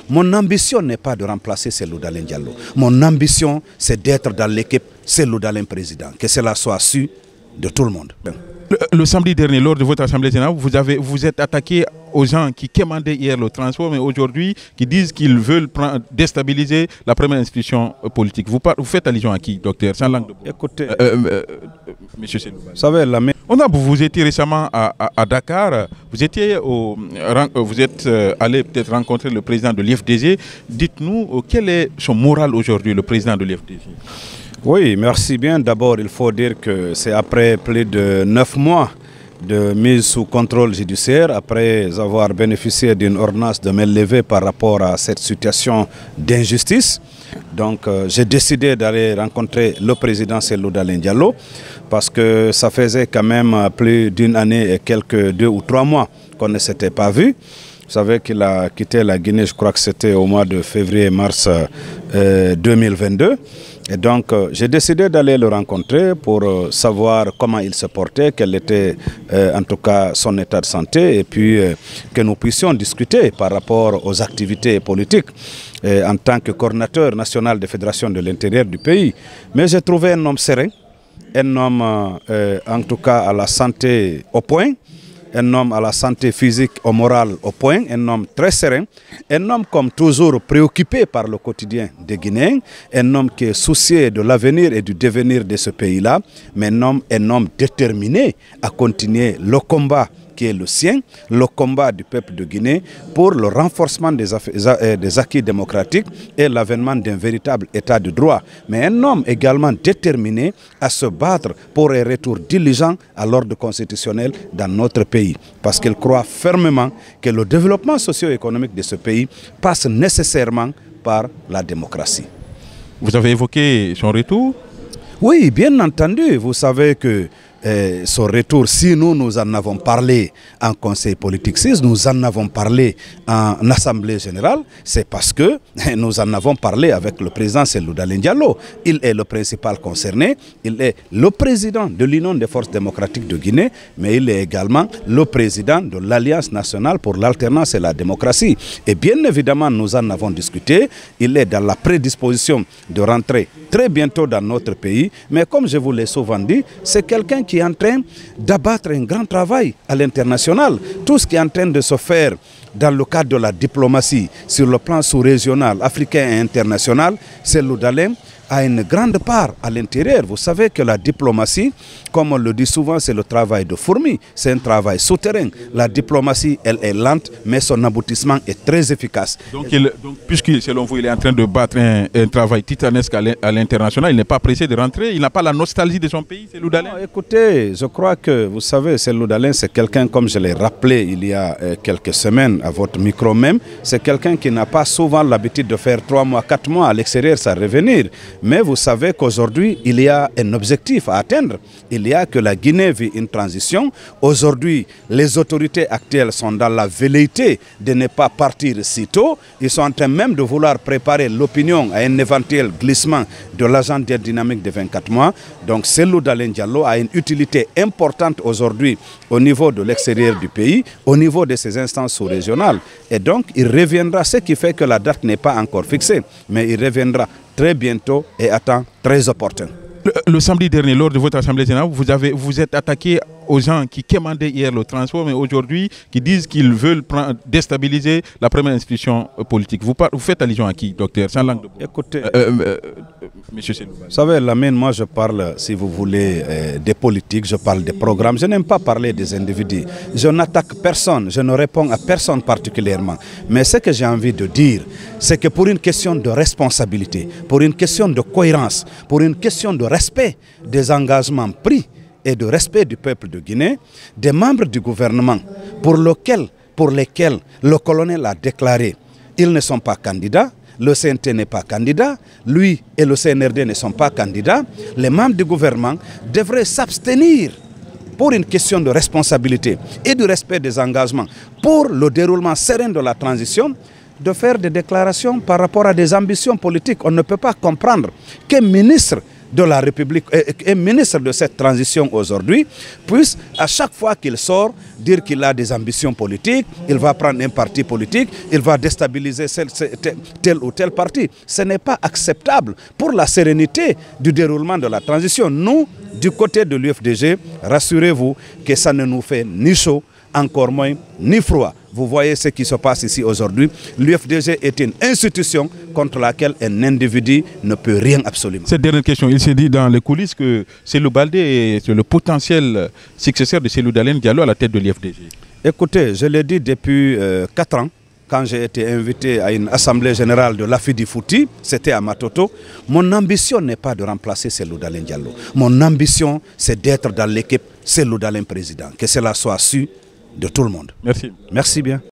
Mon ambition n'est pas de remplacer Cellou Dalein Diallo. Mon ambition, c'est d'être dans l'équipe Cellou Dalein président. Que cela soit su de tout le monde. Le samedi dernier, lors de votre assemblée générale, vous êtes attaqué aux gens qui quémandaient hier le transport, mais aujourd'hui qui disent qu'ils veulent déstabiliser la première institution politique. Vous faites allusion à qui, docteur? Sans langue de bois. Écoutez, monsieur Cellou. vous savez, vous étiez récemment à Dakar, vous êtes allé peut-être rencontrer le président de l'IFDG. Dites-nous, quel est son moral aujourd'hui, le président de l'IFDG? Oui, merci bien. D'abord, il faut dire que c'est après plus de 9 mois de mise sous contrôle judiciaire, après avoir bénéficié d'une ordonnance de main levée par rapport à cette situation d'injustice. Donc, j'ai décidé d'aller rencontrer le président Cellou Dalein Diallo parce que ça faisait quand même plus d'une année et quelques 2 ou 3 mois qu'on ne s'était pas vu. Vous savez qu'il a quitté la Guinée, je crois que c'était au mois de février-mars 2022. Et donc, j'ai décidé d'aller le rencontrer pour savoir comment il se portait, quel était en tout cas son état de santé, et puis que nous puissions discuter par rapport aux activités politiques en tant que coordinateur national des fédérations de l'intérieur du pays. Mais j'ai trouvé un homme serein, un homme en tout cas à la santé au point, un homme à la santé physique, au moral au point, un homme très serein, un homme comme toujours préoccupé par le quotidien des Guinéens, un homme qui est soucieux de l'avenir et du devenir de ce pays-là, mais un homme déterminé à continuer le combat qui est le sien, le combat du peuple de Guinée pour le renforcement des acquis démocratiques et l'avènement d'un véritable état de droit. Mais un homme également déterminé à se battre pour un retour diligent à l'ordre constitutionnel dans notre pays. Parce qu'il croit fermement que le développement socio-économique de ce pays passe nécessairement par la démocratie. Vous avez évoqué son retour? Oui, bien entendu. Vous savez que son retour, si nous en avons parlé en conseil politique, si nous en avons parlé en assemblée générale, c'est parce que nous en avons parlé avec le président Cellou Dalein Diallo. Il est le principal concerné, il est le président de l'Union des forces démocratiques de Guinée, mais il est également le président de l'Alliance nationale pour l'alternance et la démocratie. Et bien évidemment, nous en avons discuté. Il est dans la prédisposition de rentrer très bientôt dans notre pays, mais comme je vous l'ai souvent dit, c'est quelqu'un qui est en train d'abattre un grand travail à l'international. Tout ce qui est en train de se faire dans le cadre de la diplomatie sur le plan sous-régional, africain et international, Cellou Dalein a une grande part à l'intérieur. Vous savez que la diplomatie, comme on le dit souvent, c'est le travail de fourmi, c'est un travail souterrain. La diplomatie, elle est lente, mais son aboutissement est très efficace. Donc puisque selon vous, il est en train de battre un travail titanesque à l'international, il n'est pas pressé de rentrer, il n'a pas la nostalgie de son pays, Cellou Dalein? Non, écoutez, je crois que, vous savez, Cellou Dalein, c'est quelqu'un, comme je l'ai rappelé il y a quelques semaines à votre micro même, c'est quelqu'un qui n'a pas souvent l'habitude de faire 3 mois, 4 mois à l'extérieur sans revenir. Mais vous savez qu'aujourd'hui, il y a un objectif à atteindre. Il y a que la Guinée vit une transition. Aujourd'hui, les autorités actuelles sont dans la velléité de ne pas partir si tôt. Ils sont en train même de vouloir préparer l'opinion à un éventuel glissement de l'agenda dynamique de 24 mois. Donc Cellou Dalein Diallo a une utilité importante aujourd'hui au niveau de l'extérieur du pays, au niveau de ses instances sous-régionales. Et donc, il reviendra, ce qui fait que la date n'est pas encore fixée, mais il reviendra très bientôt et à temps très opportun. Le samedi dernier, lors de votre assemblée générale, vous êtes attaqué aux gens qui quémandaient hier le transport, mais aujourd'hui qui disent qu'ils veulent déstabiliser la première institution politique. Vous faites allusion à qui, docteur? Sans langue de bois. Écoutez, monsieur Cellou. Vous savez, Lamine, moi je parle, si vous voulez, des politiques, je parle des programmes. Je n'aime pas parler des individus. Je n'attaque personne, je ne réponds à personne particulièrement. Mais ce que j'ai envie de dire, c'est que pour une question de responsabilité, pour une question de cohérence, pour une question de respect des engagements pris et de respect du peuple de Guinée, des membres du gouvernement pour lesquels le colonel a déclaré ils ne sont pas candidats, le CNT n'est pas candidat, lui et le CNRD ne sont pas candidats, les membres du gouvernement devraient s'abstenir pour une question de responsabilité et du respect des engagements, pour le déroulement serein de la transition, de faire des déclarations par rapport à des ambitions politiques. On ne peut pas comprendre qu'un ministre de la République et ministre de cette transition aujourd'hui, puisse à chaque fois qu'il sort dire qu'il a des ambitions politiques, il va prendre un parti politique, il va déstabiliser tel ou tel parti. Ce n'est pas acceptable pour la sérénité du déroulement de la transition. Nous, du côté de l'UFDG, rassurez-vous que ça ne nous fait ni chaud, encore moins, ni froid. Vous voyez ce qui se passe ici aujourd'hui. L'UFDG est une institution contre laquelle un individu ne peut rien absolument. Cette dernière question, il s'est dit dans les coulisses que Cellou Baldé est le potentiel successeur de Cellou Dalein Diallo à la tête de l'UFDG. Écoutez, je l'ai dit depuis 4 ans, quand j'ai été invité à une assemblée générale de l'Afidi-Fouti, c'était à Matoto. Mon ambition n'est pas de remplacer Cellou Dalein Diallo. Mon ambition, c'est d'être dans l'équipe Cellou Dalein président. Que cela soit su de tout le monde. Merci. Merci bien.